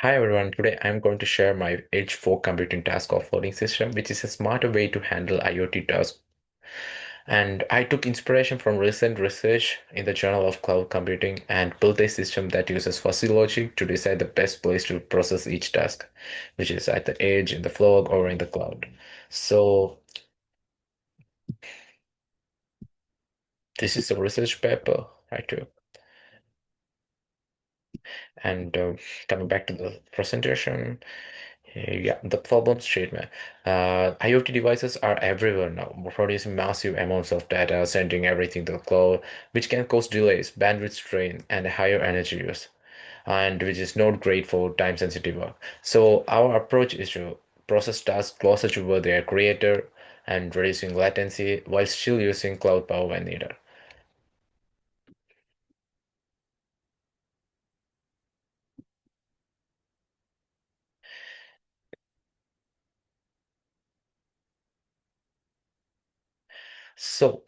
Hi everyone, today I'm going to share my Edge 4 computing task offloading system, which is a smarter way to handle IoT tasks. And I took inspiration from recent research in the Journal of Cloud Computing and built a system that uses fuzzy logic to decide the best place to process each task, which is at the edge, in the fog, or in the cloud. So this is a research paper I took. And coming back to the presentation, yeah, the problem statement. IoT devices are everywhere now, producing massive amounts of data, sending everything to the cloud, which can cause delays, bandwidth strain, and higher energy use, and which is not great for time-sensitive work. So our approach is to process tasks closer to where they are created and reducing latency while still using cloud power when needed. So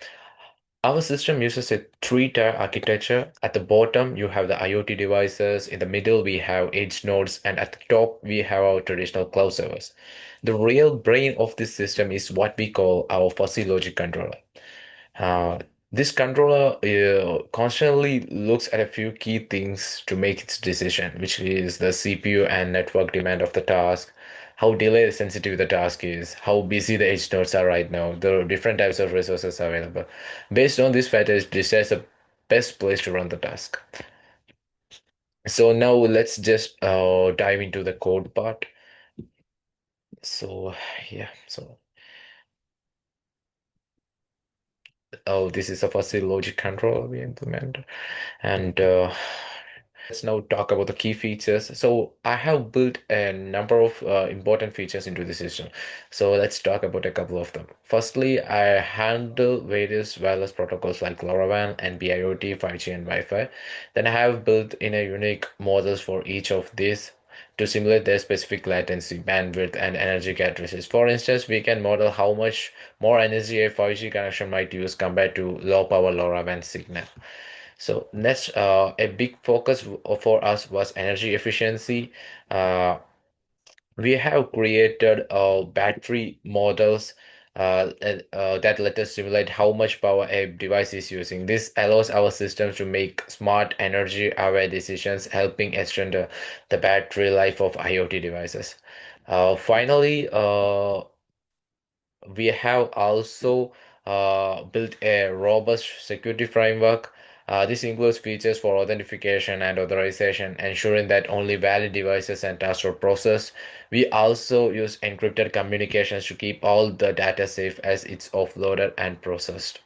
our system uses a three-tier architecture. At the bottom, you have the IoT devices. In the middle, we have edge nodes, and at the top, we have our traditional cloud servers. The real brain of this system is what we call our fuzzy logic controller. Uh, this controller constantly looks at a few key things to make its decision, which is the CPU and network demand of the task, how delay sensitive the task is, how busy the edge nodes are right now, the different types of resources available. Based on these factors, it decides the best place to run the task. So now let's just dive into the code part. So yeah, so this is a fuzzy logic controller we implement. And let's now talk about the key features. So I have built a number of important features into the system. So let's talk about a couple of them. Firstly, I handle various wireless protocols like LoRaWAN, NB-IoT, 5G, and Wi-Fi. Then I have built in a unique models for each of these to simulate their specific latency, bandwidth, and energy characteristics. For instance, we can model how much more energy a 5G connection might use compared to low power LoRaWAN signal. So next, a big focus for us was energy efficiency. Uh, we have created battery models that let us simulate how much power a device is using. This allows our systems to make smart energy aware decisions, helping extend the battery life of IoT devices. Finally, we have also built a robust security framework. This includes features for authentication and authorization, ensuring that only valid devices and tasks are processed. We also use encrypted communications to keep all the data safe as it's offloaded and processed.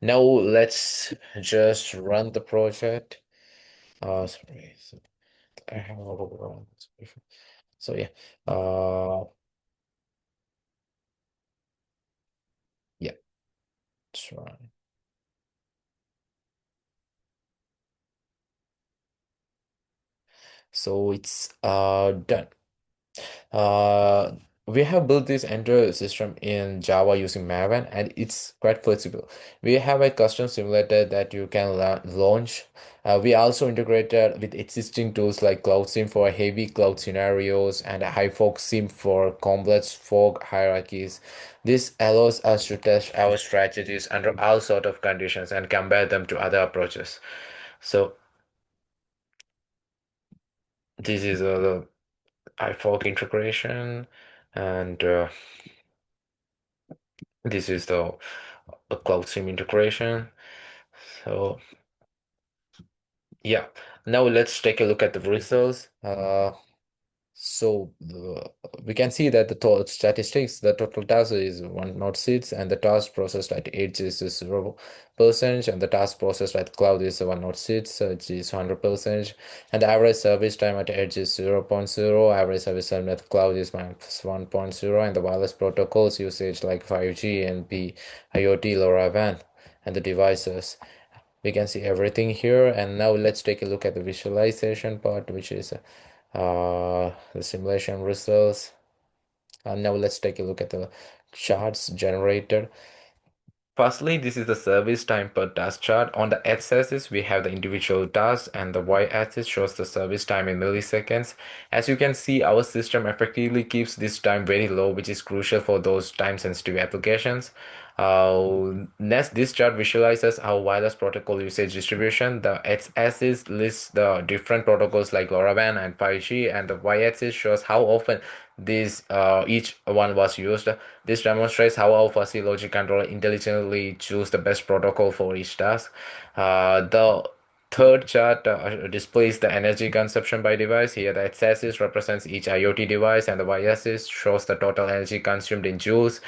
Now let's just run the project. Sorry, so I have overrun this before. So yeah, yeah, let's run. So it's done. Uh, we have built this entire system in Java using Maven, and it's quite flexible. We have a custom simulator that you can launch. We also integrated with existing tools like Cloud Sim for heavy cloud scenarios and HiFog Sim for complex fog hierarchies. This allows us to test our strategies under all sort of conditions and compare them to other approaches. So this is the HiFog integration, and this is the cloud sim integration. So yeah, now let's take a look at the results. We can see that the total statistics, the total task is 106, and the task processed at edge is 0%, and the task processed at cloud is 106, which is 100%, and the average service time at edge is 0.0, average service time at cloud is minus 1.0, and the wireless protocols usage like 5G, NB, IoT, LoRaWAN, and the devices. We can see everything here, and now let's take a look at the visualization part, which is the simulation results. And now let's take a look at the charts generated. Firstly, this is the service time per task chart. On the x-axis, we have the individual tasks, and the y-axis shows the service time in milliseconds. As you can see, our system effectively keeps this time very low, which is crucial for those time-sensitive applications. Next, this chart visualizes our wireless protocol usage distribution. The x-axis lists the different protocols like LoRaWAN and 5G, and the y-axis shows how often each one was used. This demonstrates how our fuzzy logic controller intelligently choose the best protocol for each task. The third chart displays the energy consumption by device. Here, the x-axis represents each IoT device, and the y-axis shows the total energy consumed in joules.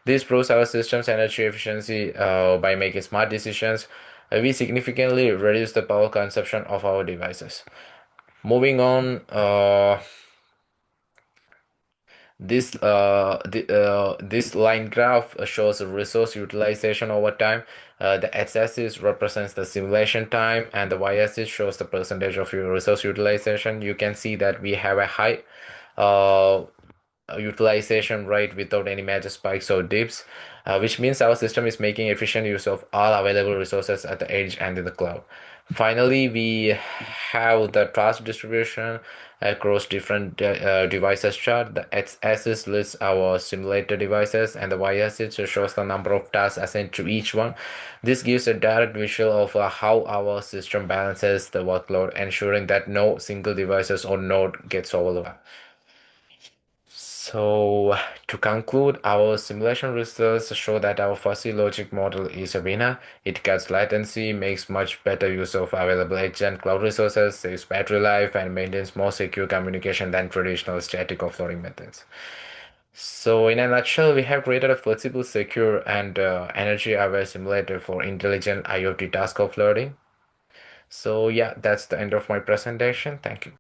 This proves our system's energy efficiency by making smart decisions. We significantly reduce the power consumption of our devices. Moving on, this line graph shows resource utilization over time. The x-axis represents the simulation time, and the y-axis shows the percentage of your resource utilization. You can see that we have a high uh, utilization rate without any major spikes or dips, which means our system is making efficient use of all available resources at the edge and in the cloud. Finally, we have the task distribution across different devices chart. The x-axis lists our simulator devices, and the y-axis shows the number of tasks assigned to each one. This gives a direct visual of how our system balances the workload, ensuring that no single devices or node gets overloaded. So, to conclude, our simulation results show that our fuzzy logic model is a winner. It cuts latency, makes much better use of available edge and cloud resources, saves battery life, and maintains more secure communication than traditional static offloading methods. So, in a nutshell, we have created a flexible, secure, and energy-aware simulator for intelligent IoT task offloading. So, yeah, that's the end of my presentation. Thank you.